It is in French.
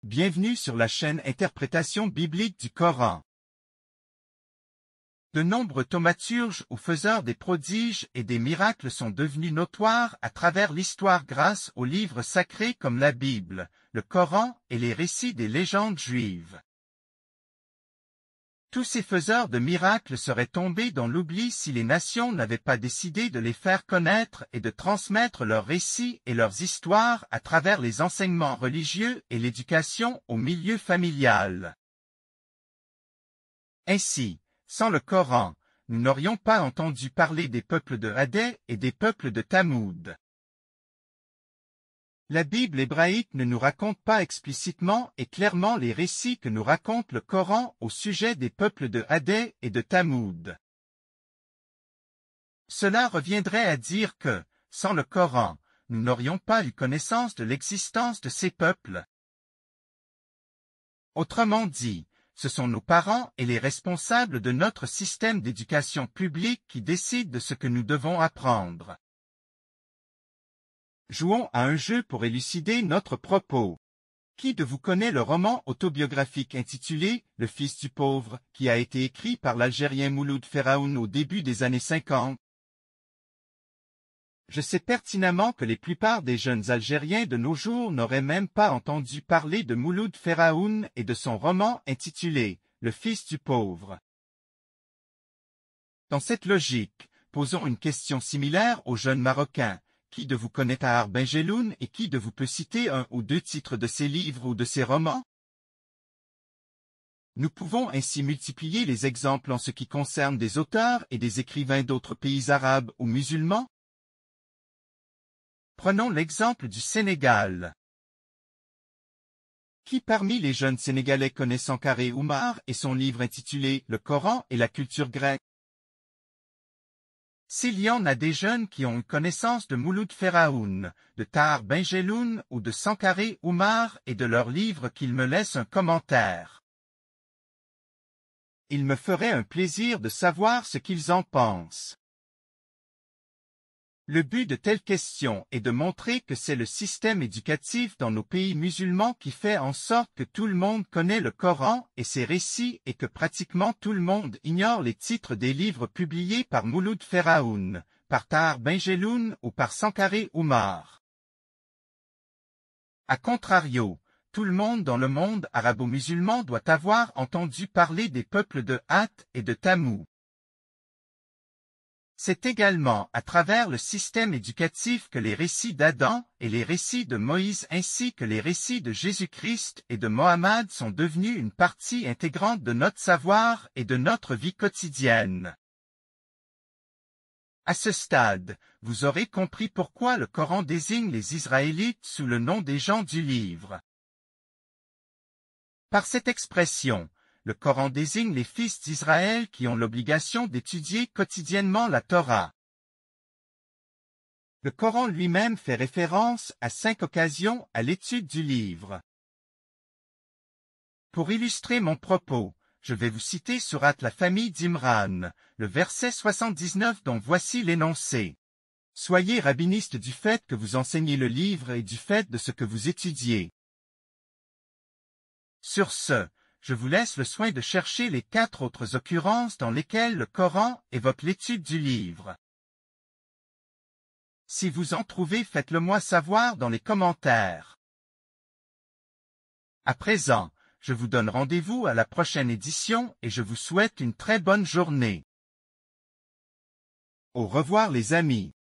Bienvenue sur la chaîne Interprétation biblique du Coran. De nombreux thaumaturges ou faiseurs des prodiges et des miracles sont devenus notoires à travers l'histoire grâce aux livres sacrés comme la Bible, le Coran et les récits des légendes juives. Tous ces faiseurs de miracles seraient tombés dans l'oubli si les nations n'avaient pas décidé de les faire connaître et de transmettre leurs récits et leurs histoires à travers les enseignements religieux et l'éducation au milieu familial. Ainsi, sans le Coran, nous n'aurions pas entendu parler des peuples de Hadès et des peuples de Tamoud. La Bible hébraïque ne nous raconte pas explicitement et clairement les récits que nous raconte le Coran au sujet des peuples de Hadès et de Tamoud. Cela reviendrait à dire que, sans le Coran, nous n'aurions pas eu connaissance de l'existence de ces peuples. Autrement dit, ce sont nos parents et les responsables de notre système d'éducation publique qui décident de ce que nous devons apprendre. Jouons à un jeu pour élucider notre propos. Qui de vous connaît le roman autobiographique intitulé « Le fils du pauvre » qui a été écrit par l'Algérien Mouloud Feraoun au début des années 50? Je sais pertinemment que la plupart des jeunes Algériens de nos jours n'auraient même pas entendu parler de Mouloud Feraoun et de son roman intitulé « Le fils du pauvre ». Dans cette logique, posons une question similaire aux jeunes Marocains. Qui de vous connaît Tahar Benjelloun et qui de vous peut citer un ou deux titres de ses livres ou de ses romans? Nous pouvons ainsi multiplier les exemples en ce qui concerne des auteurs et des écrivains d'autres pays arabes ou musulmans. Prenons l'exemple du Sénégal. Qui parmi les jeunes Sénégalais connaît Sankaré Oumar et son livre intitulé « Le Coran et la culture grecque » ? S'il y en a des jeunes qui ont une connaissance de Mouloud Feraoun, de Tahar Benjelloun ou de Sankaré Oumar et de leurs livres, qu'ils me laissent un commentaire. Il me ferait un plaisir de savoir ce qu'ils en pensent. Le but de telles questions est de montrer que c'est le système éducatif dans nos pays musulmans qui fait en sorte que tout le monde connaît le Coran et ses récits et que pratiquement tout le monde ignore les titres des livres publiés par Mouloud Feraoun, par Tahar Benjelloun ou par Sankaré Oumar. A contrario, tout le monde dans le monde arabo-musulman doit avoir entendu parler des peuples de Hadès et de Tamoud. C'est également à travers le système éducatif que les récits d'Adam et les récits de Moïse ainsi que les récits de Jésus-Christ et de Mohammed sont devenus une partie intégrante de notre savoir et de notre vie quotidienne. À ce stade, vous aurez compris pourquoi le Coran désigne les Israélites sous le nom des gens du livre. Par cette expression, le Coran désigne les fils d'Israël qui ont l'obligation d'étudier quotidiennement la Torah. Le Coran lui-même fait référence à 5 occasions à l'étude du livre. Pour illustrer mon propos, je vais vous citer Surat la famille d'Imran, le verset 79 dont voici l'énoncé. Soyez rabbinistes du fait que vous enseignez le livre et du fait de ce que vous étudiez. Sur ce, je vous laisse le soin de chercher les 4 autres occurrences dans lesquelles le Coran évoque l'étude du livre. Si vous en trouvez, faites-le moi savoir dans les commentaires. À présent, je vous donne rendez-vous à la prochaine édition et je vous souhaite une très bonne journée. Au revoir les amis.